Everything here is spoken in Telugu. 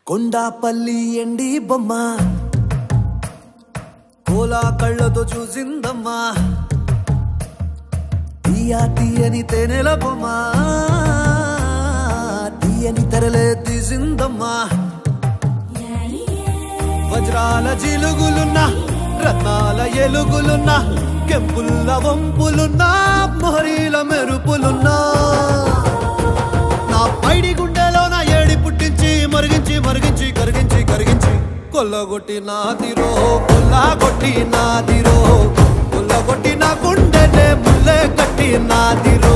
కొండాపల్లి ఎండి బొమ్మ కోలా కళ్ళతో చూసిందమ్మా తీయా తీయని తేనెల బొమ్మ తీయని తెరలే తీసిందమ్మా వజ్రాల జిలుగులున్నా రత్నాల ఎలుగులున్నా కెంపుల్ల వంపులున్నా మొహరీల మెరుపులున్నా నా పైడి గుండెలో నా ఏడి పుట్టించి మరిగించి మరిగించి కరిగించి కరిగించి కొల్లగొట్టి నాదిరో కొల్లగొట్టి నాదిరో కొల్లగొట్టి నా గుండెనే ముల్లే కట్టి నాదిరో